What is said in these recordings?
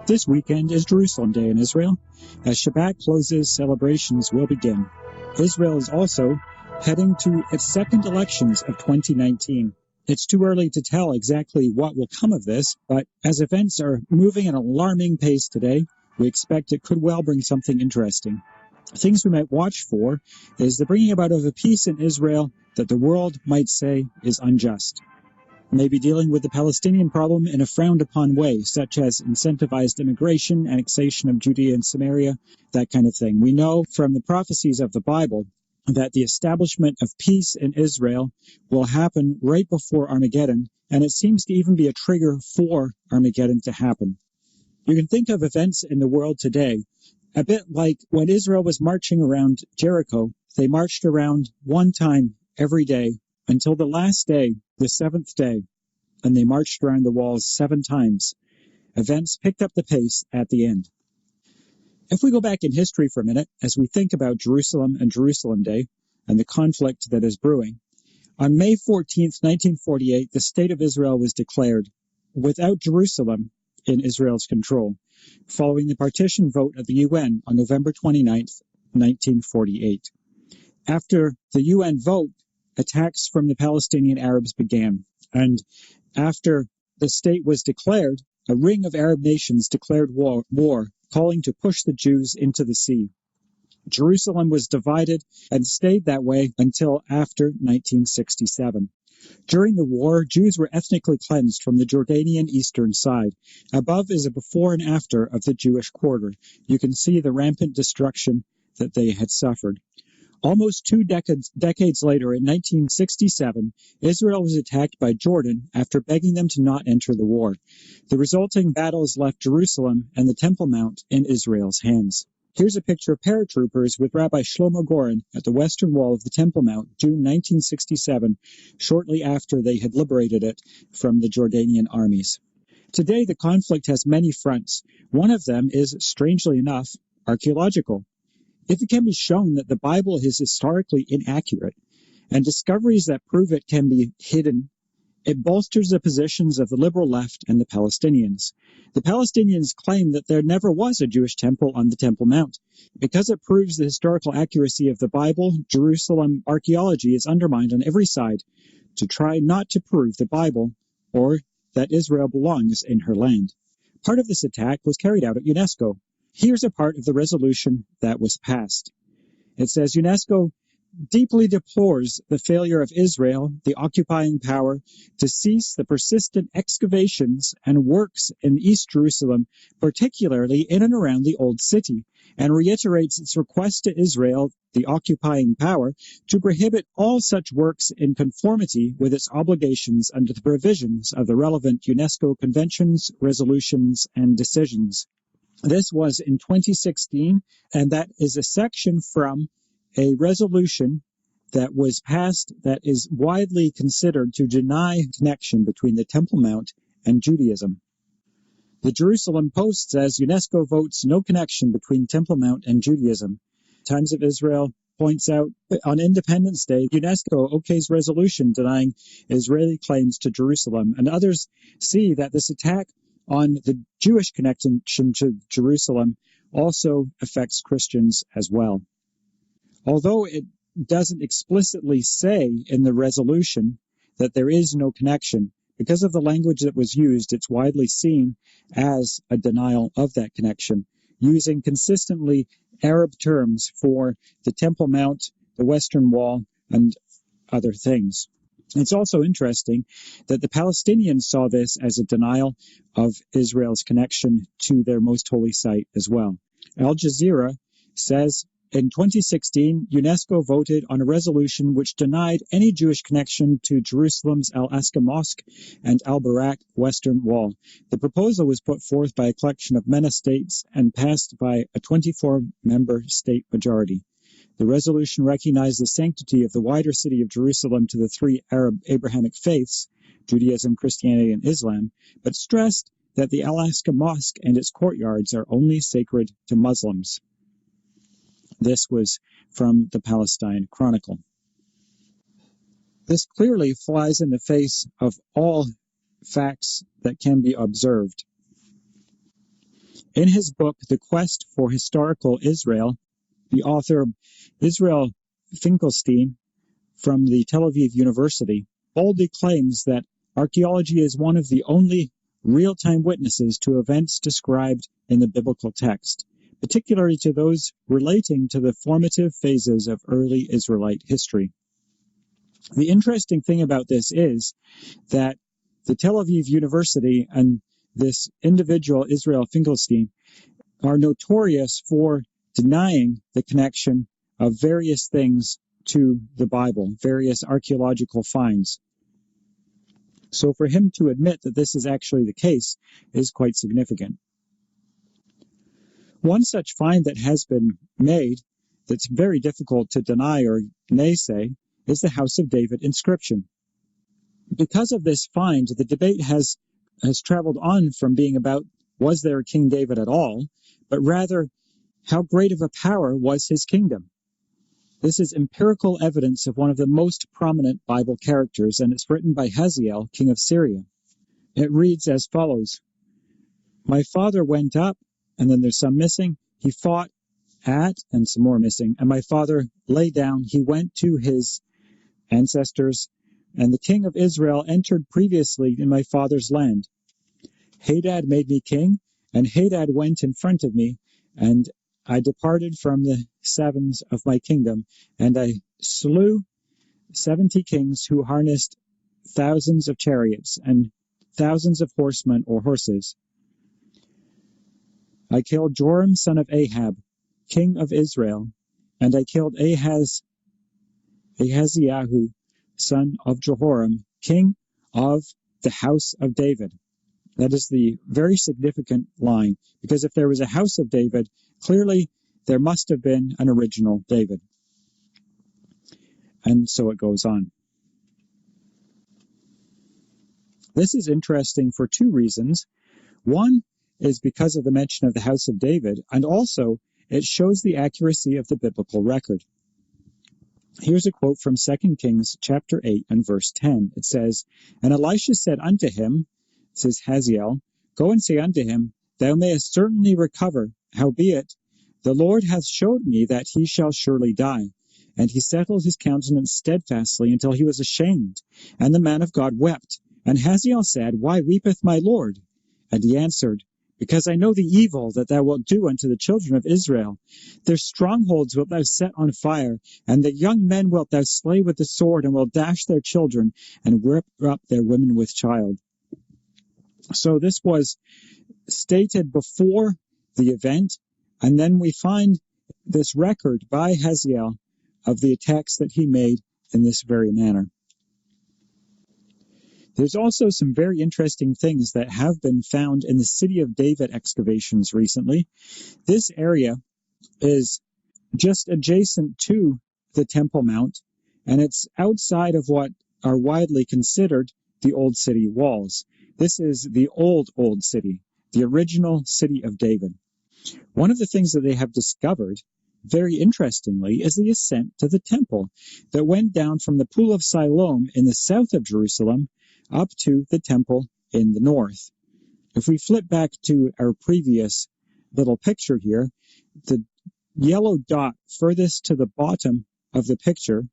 This weekend is Jerusalem Day in Israel. As Shabbat closes, celebrations will begin. Israel is also heading to its second elections of 2019. It's too early to tell exactly what will come of this, but as events are moving at an alarming pace today, we expect it could well bring something interesting. Things we might watch for is the bringing about of a peace in Israel that the world might say is unjust. Maybe dealing with the Palestinian problem in a frowned-upon way, such as incentivized immigration, annexation of Judea and Samaria, that kind of thing. We know from the prophecies of the Bible that the establishment of peace in Israel will happen right before Armageddon, and it seems to even be a trigger for Armageddon to happen. You can think of events in the world today a bit like when Israel was marching around Jericho. They marched around one time every day until the last day, the seventh day, and they marched around the walls 7 times. Events picked up the pace at the end. If we go back in history for a minute, as we think about Jerusalem and Jerusalem Day and the conflict that is brewing, on May 14th, 1948, the State of Israel was declared without Jerusalem in Israel's control, following the partition vote at the UN on November 29th, 1948. After the UN vote, attacks from the Palestinian Arabs began, and after the state was declared, a ring of Arab nations declared war, calling to push the Jews into the sea. Jerusalem was divided and stayed that way until after 1967. During the war, Jews were ethnically cleansed from the Jordanian eastern side. Above is a before and after of the Jewish quarter. You can see the rampant destruction that they had suffered. Almost 2 decades later, in 1967, Israel was attacked by Jordan after begging them to not enter the war. The resulting battles left Jerusalem and the Temple Mount in Israel's hands. Here's a picture of paratroopers with Rabbi Shlomo Goren at the western wall of the Temple Mount, June 1967, shortly after they had liberated it from the Jordanian armies. Today, the conflict has many fronts. One of them is, strangely enough, archaeological. If it can be shown that the Bible is historically inaccurate, and discoveries that prove it can be hidden, it bolsters the positions of the liberal left and the Palestinians. The Palestinians claim that there never was a Jewish temple on the Temple Mount. Because it proves the historical accuracy of the Bible, Jerusalem archaeology is undermined on every side to try not to prove the Bible or that Israel belongs in her land. Part of this attack was carried out at UNESCO. Here's a part of the resolution that was passed. It says, UNESCO deeply deplores the failure of Israel, the occupying power, to cease the persistent excavations and works in East Jerusalem, particularly in and around the Old City, and reiterates its request to Israel, the occupying power, to prohibit all such works in conformity with its obligations under the provisions of the relevant UNESCO conventions, resolutions, and decisions. This was in 2016, and that is a section from a resolution that was passed that is widely considered to deny connection between the Temple Mount and Judaism. The Jerusalem Post says UNESCO votes no connection between Temple Mount and Judaism. Times of Israel points out on Independence Day, UNESCO okays resolution denying Israeli claims to Jerusalem, and others see that this attack on the Jewish connection to Jerusalem also affects Christians as well. Although it doesn't explicitly say in the resolution that there is no connection, because of the language that was used, it's widely seen as a denial of that connection, using consistently Arab terms for the Temple Mount, the Western Wall, and other things. It's also interesting that the Palestinians saw this as a denial of Israel's connection to their most holy site as well. Al Jazeera says, in 2016, UNESCO voted on a resolution which denied any Jewish connection to Jerusalem's Al-Aqsa Mosque and Al-Barak Western Wall. The proposal was put forth by a collection of MENA states and passed by a 24-member state majority. The resolution recognized the sanctity of the wider city of Jerusalem to the 3 Arab Abrahamic faiths, Judaism, Christianity, and Islam, but stressed that the Al-Aqsa Mosque and its courtyards are only sacred to Muslims. This was from the Palestine Chronicle. This clearly flies in the face of all facts that can be observed. In his book, The Quest for Historical Israel, the author Israel Finkelstein from the Tel Aviv University boldly claims that archaeology is one of the only real-time witnesses to events described in the biblical text, particularly to those relating to the formative phases of early Israelite history. The interesting thing about this is that the Tel Aviv University and this individual, Israel Finkelstein, are notorious for denying the connection of various things to the Bible, various archaeological finds. So for him to admit that this is actually the case is quite significant. One such find that has been made that's very difficult to deny or naysay is the House of David inscription. Because of this find, the debate has traveled on from being about was there a King David at all, but rather how great of a power was his kingdom. This is empirical evidence of one of the most prominent Bible characters, and it's written by Hazael, king of Syria. It reads as follows: "My father went up," and then there's some missing. "He fought at," and some more missing. "And my father lay down. He went to his ancestors, and the king of Israel entered previously in my father's land. Hadad made me king, and Hadad went in front of me, and I departed from the sevens of my kingdom, and I slew 70 kings who harnessed thousands of chariots and thousands of horsemen or horses. I killed Joram son of Ahab, king of Israel, and I killed Ahaziah son of Jehoram, king of the house of David." That is the very significant line, because if there was a house of David, clearly there must have been an original David. And so it goes on. This is interesting for two reasons. One is because of the mention of the house of David, and also it shows the accuracy of the biblical record. Here's a quote from 2 Kings chapter 8 and verse 10. It says, "And Elisha said unto him," says Hazael, "Go and say unto him, Thou mayest certainly recover. Howbeit, the Lord hath showed me that he shall surely die. And he settled his countenance steadfastly until he was ashamed. And the man of God wept. And Hazael said, Why weepeth my Lord? And he answered, Because I know the evil that thou wilt do unto the children of Israel. Their strongholds wilt thou set on fire, and the young men wilt thou slay with the sword, and wilt dash their children, and rip up their women with child." So this was stated before the event, and then we find this record by Hazael of the attacks that he made in this very manner. There's also some very interesting things that have been found in the City of David excavations recently. This area is just adjacent to the Temple Mount, and it's outside of what are widely considered the Old City walls. This is the old city, the original City of David. One of the things that they have discovered, very interestingly, is the ascent to the temple that went down from the Pool of Siloam in the south of Jerusalem up to the temple in the north. If we flip back to our previous little picture here, the yellow dot furthest to the bottom of the picture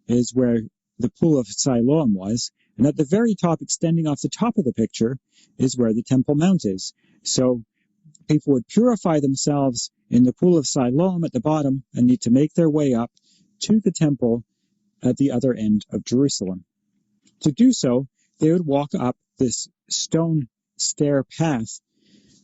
is where the Pool of Siloam was, and at the very top, extending off the top of the picture, is where the Temple Mount is. So people would purify themselves in the Pool of Siloam at the bottom and need to make their way up to the temple at the other end of Jerusalem. To do so, they would walk up this stone stair path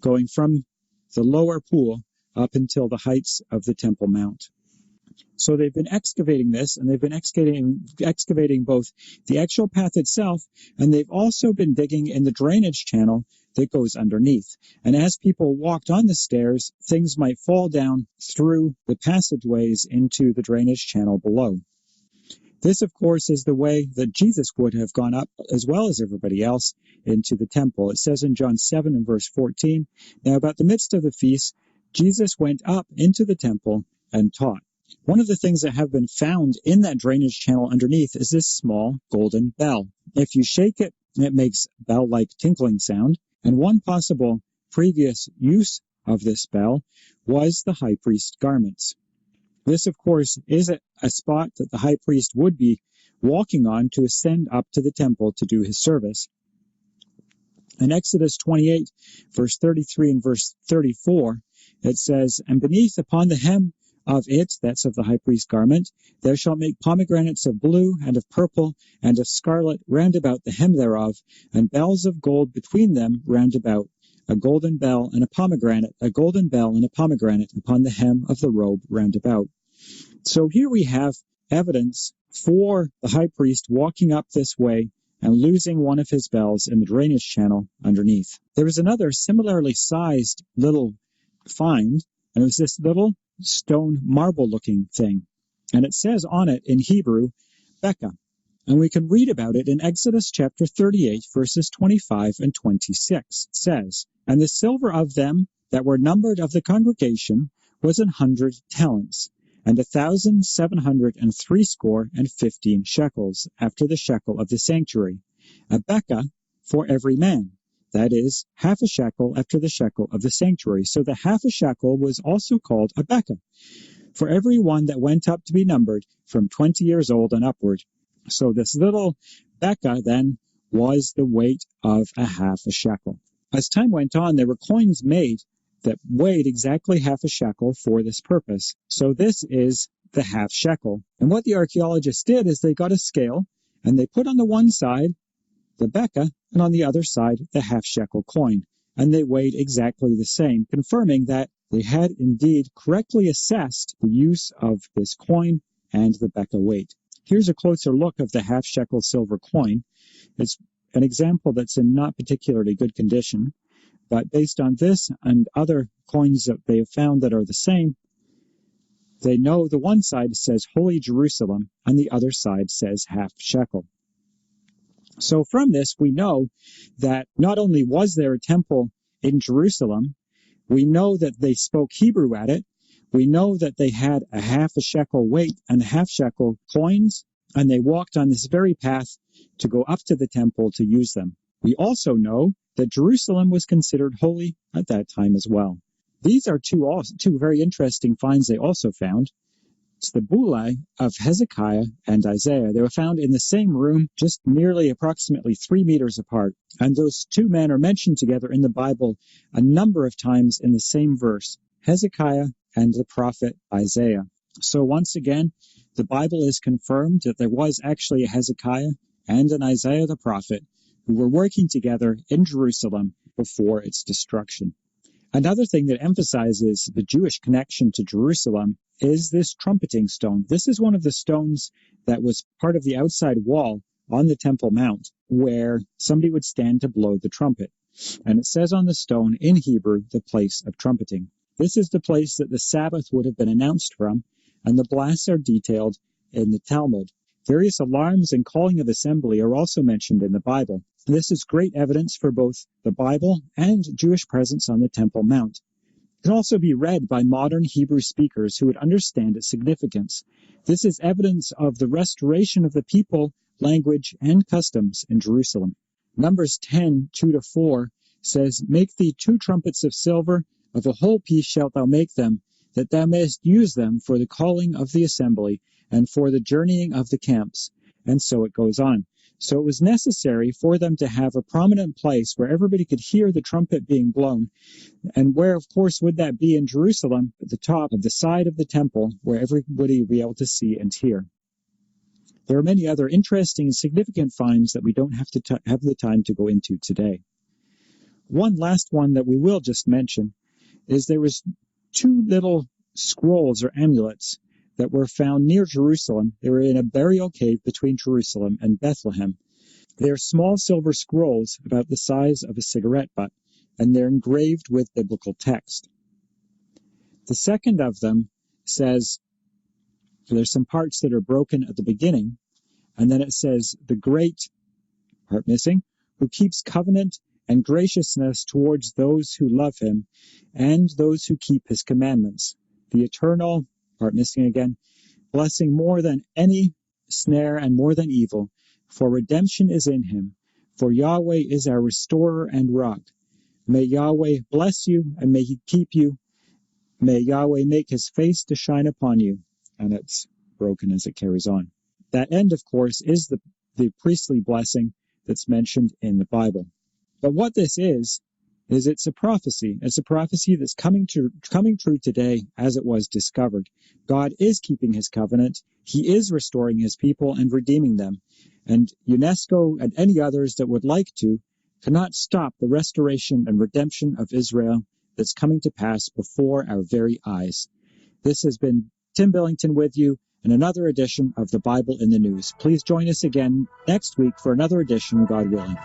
going from the lower pool up until the heights of the Temple Mount. So they've been excavating this, and they've been excavating both the actual path itself, and they've also been digging in the drainage channel that goes underneath. And as people walked on the stairs, things might fall down through the passageways into the drainage channel below. This, of course, is the way that Jesus would have gone up, as well as everybody else, into the temple. It says in John 7 and verse 14, "Now about the midst of the feast, Jesus went up into the temple and taught." One of the things that have been found in that drainage channel underneath is this small golden bell. If you shake it, it makes bell-like tinkling sound. And one possible previous use of this bell was the high priest's garments. This, of course, is a spot that the high priest would be walking on to ascend up to the temple to do his service. In Exodus 28, verse 33 and verse 34, it says, "And beneath upon the hem of it," that's of the high priest's garment, "thou shalt make pomegranates of blue and of purple and of scarlet round about the hem thereof, and bells of gold between them round about, a golden bell and a pomegranate upon the hem of the robe round about." So here we have evidence for the high priest walking up this way and losing one of his bells in the drainage channel underneath. There was another similarly sized little find, and it was this little stone marble-looking thing. And it says on it in Hebrew, Becca. And we can read about it in Exodus chapter 38, verses 25 and 26. It says, "And the silver of them that were numbered of the congregation was 100 talents, and 1,760 shekels, after the shekel of the sanctuary, a becca for every man." That is, half a shekel after the shekel of the sanctuary. So the half a shekel was also called a becca, for every one that went up to be numbered from 20 years old and upward. So this little becca then was the weight of a half a shekel. As time went on, there were coins made that weighed exactly half a shekel for this purpose. So this is the half shekel. And what the archaeologists did is they got a scale and they put on the one side the becca and on the other side the half shekel coin. And they weighed exactly the same, confirming that they had indeed correctly assessed the use of this coin and the becca weight. Here's a closer look of the half shekel silver coin. It's an example that's in not particularly good condition. But based on this and other coins that they have found that are the same, they know the one side says Holy Jerusalem and the other side says half shekel. So from this, we know that not only was there a temple in Jerusalem, we know that they spoke Hebrew at it, we know that they had a half a shekel weight and half shekel coins, and they walked on this very path to go up to the temple to use them. We also know that Jerusalem was considered holy at that time as well. These are two very interesting finds they also found. It's the bullae of Hezekiah and Isaiah. They were found in the same room, just nearly approximately 3 meters apart. And those two men are mentioned together in the Bible a number of times in the same verse, Hezekiah and the prophet Isaiah. So once again, the Bible is confirmed that there was actually a Hezekiah and an Isaiah the prophet who were working together in Jerusalem before its destruction. Another thing that emphasizes the Jewish connection to Jerusalem is this trumpeting stone. This is one of the stones that was part of the outside wall on the Temple Mount, where somebody would stand to blow the trumpet. And it says on the stone in Hebrew, the place of trumpeting. This is the place that the Sabbath would have been announced from, and the blasts are detailed in the Talmud. Various alarms and calling of assembly are also mentioned in the Bible. This is great evidence for both the Bible and Jewish presence on the Temple Mount. It can also be read by modern Hebrew speakers who would understand its significance. This is evidence of the restoration of the people, language, and customs in Jerusalem. Numbers 10, 2-4 says, "Make thee 2 trumpets of silver, of a whole piece shalt thou make them, that thou mayest use them for the calling of the assembly, and for the journeying of the camps." And so it goes on. So it was necessary for them to have a prominent place where everybody could hear the trumpet being blown. And where, of course, would that be in Jerusalem? At the top of the side of the temple, where everybody would be able to see and hear. There are many other interesting and significant finds that we don't have to have the time to go into today. One last one that we will just mention is there was 2 little scrolls or amulets that were found near Jerusalem. They were in a burial cave between Jerusalem and Bethlehem. They are small silver scrolls about the size of a cigarette butt, and they're engraved with biblical text. The second of them says, there's some parts that are broken at the beginning, and then it says, "The great," part missing, "who keeps covenant and graciousness towards those who love him, and those who keep his commandments. The eternal," part missing again, "blessing more than any snare and more than evil, for redemption is in him. For Yahweh is our restorer and rock. May Yahweh bless you, and may he keep you. May Yahweh make his face to shine upon you. And it's broken as it carries on. That end, of course, is the priestly blessing that's mentioned in the Bible. But what this is it's a prophecy. It's a prophecy that's coming true today as it was discovered. God is keeping his covenant. He is restoring his people and redeeming them. And UNESCO and any others that would like to cannot stop the restoration and redemption of Israel that's coming to pass before our very eyes. This has been Tim Billington with you in another edition of the Bible in the News. Please join us again next week for another edition, God willing.